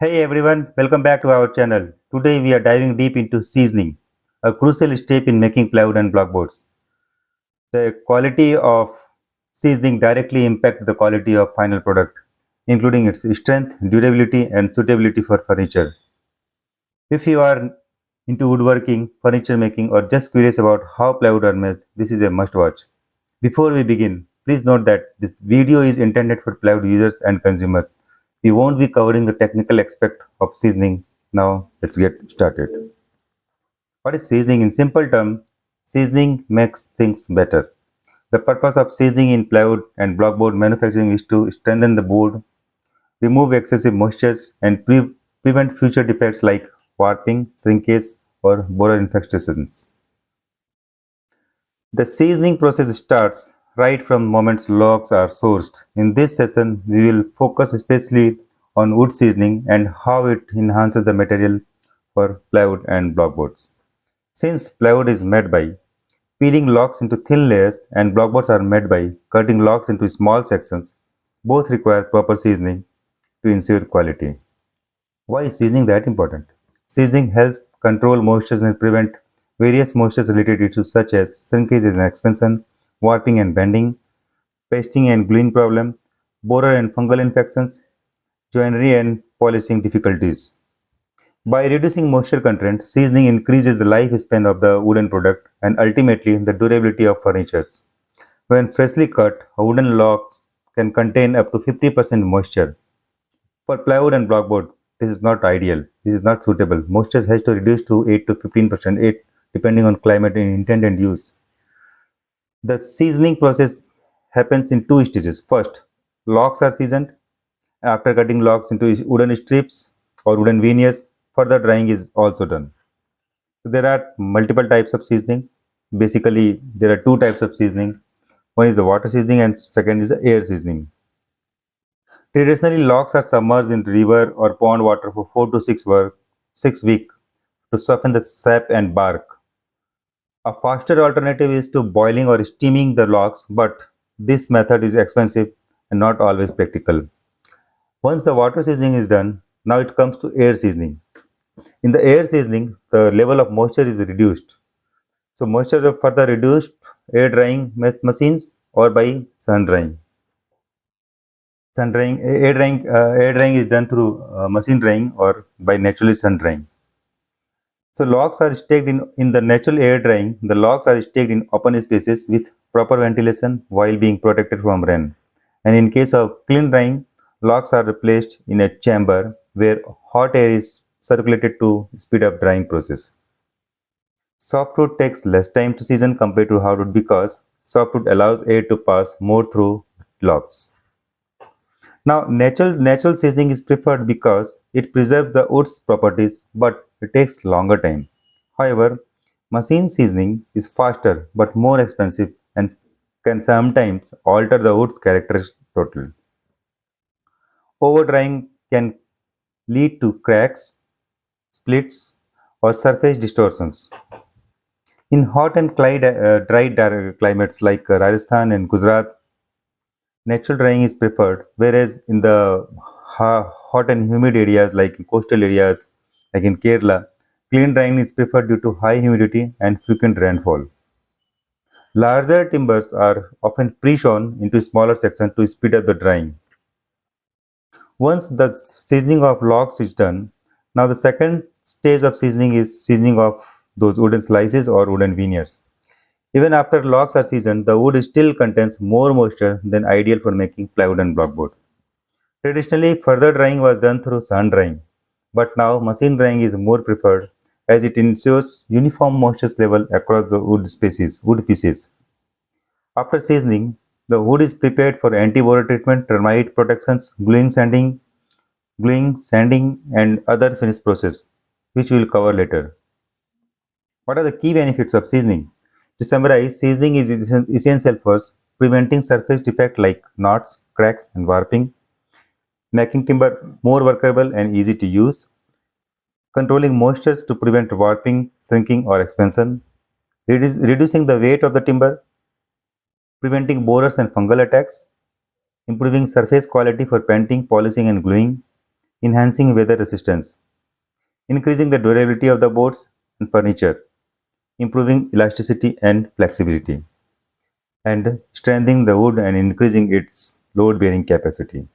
Hey everyone, welcome back to our channel. Today we are diving deep into seasoning, a crucial step in making plywood and blockboards. The quality of seasoning directly impacts the quality of final product, including its strength, durability, and suitability for furniture. If you are into woodworking, furniture making, or just curious about how plywood are made, this is a must watch. Before we begin, please note that this video is intended for plywood users and consumers. We won't be covering the technical aspect of seasoning. Now, let's get started. What is seasoning? In simple terms, seasoning makes things better. The purpose of seasoning in plywood and blockboard manufacturing is to strengthen the board, remove excessive moistures, and prevent future defects like warping, shrinkage, or borer infestations. The seasoning process starts right from the moment logs are sourced. In this session, we will focus especially on wood seasoning and how it enhances the material for plywood and blockboards. Since plywood is made by peeling logs into thin layers and blockboards are made by cutting logs into small sections, both require proper seasoning to ensure quality. Why is seasoning that important? Seasoning helps control moisture and prevent various moisture related issues such as shrinkage and expansion, warping and bending, pasting and gluing problem, borer and fungal infections, joinery and polishing difficulties. By reducing moisture content, seasoning increases the lifespan of the wooden product and ultimately the durability of furniture. When freshly cut, wooden logs can contain up to 50% moisture. For plywood and blockboard, this is not ideal. This is not suitable. Moisture has to reduce to 8 to 15%, 8 depending on climate and intent and use. The seasoning process happens in two stages. First, logs are seasoned. After cutting logs into wooden strips or wooden veneers, further drying is also done. So there are multiple types of seasoning. Basically, there are two types of seasoning. One is the water seasoning and second is the air seasoning. Traditionally, logs are submerged in river or pond water for 4 to 6 weeks to soften the sap and bark. A faster alternative is to boiling or steaming the logs, but this method is expensive and not always practical. Once the water seasoning is done, now it comes to air seasoning. In the air seasoning, the level of moisture is reduced. So moisture is further reduced air drying machines or by sun drying. Air drying is done through machine drying or by naturally sun drying. So logs are staked in the natural air drying. The logs are staked in open spaces with proper ventilation while being protected from rain. And in case of clean drying, logs are placed in a chamber where hot air is circulated to speed up drying process. Softwood takes less time to season compared to hardwood because softwood allows air to pass more through logs. Now, natural seasoning is preferred because it preserves the wood's properties, but it takes longer time. However, machine seasoning is faster but more expensive and can sometimes alter the wood's character totally. Over drying can lead to cracks, splits, or surface distortions. In hot and dry climates like Rajasthan and Gujarat, natural drying is preferred, whereas in the hot and humid areas like coastal areas, like in Kerala, clean drying is preferred due to high humidity and frequent rainfall. Larger timbers are often pre-shown into smaller sections to speed up the drying. Once the seasoning of logs is done, now the second stage of seasoning is seasoning of those wooden slices or wooden veneers. Even after logs are seasoned, the wood still contains more moisture than ideal for making plywood and blockboard. Traditionally, further drying was done through sun drying, but now machine drying is more preferred as it ensures uniform moisture level across the wood pieces. After seasoning, the wood is prepared for anti-borer treatment, termite protections, gluing, sanding, and other finish process, which we will cover later. What are the key benefits of seasoning? To summarize, seasoning is essential for preventing surface defect like knots, cracks, and warping, making timber more workable and easy to use, controlling moistures to prevent warping, shrinking, or expansion, reducing the weight of the timber, preventing borers and fungal attacks, improving surface quality for painting, polishing, and gluing, enhancing weather resistance, increasing the durability of the boards and furniture, improving elasticity and flexibility, and strengthening the wood and increasing its load-bearing capacity.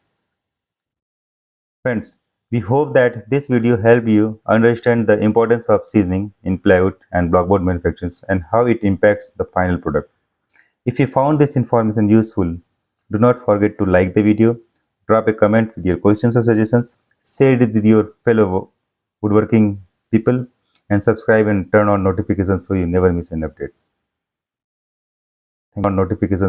Friends, we hope that this video helped you understand the importance of seasoning in plywood and blockboard manufacturers and how it impacts the final product. If you found this information useful, do not forget to like the video, drop a comment with your questions or suggestions, share it with your fellow woodworking people, and subscribe and turn on notifications so you never miss an update. Turn on notifications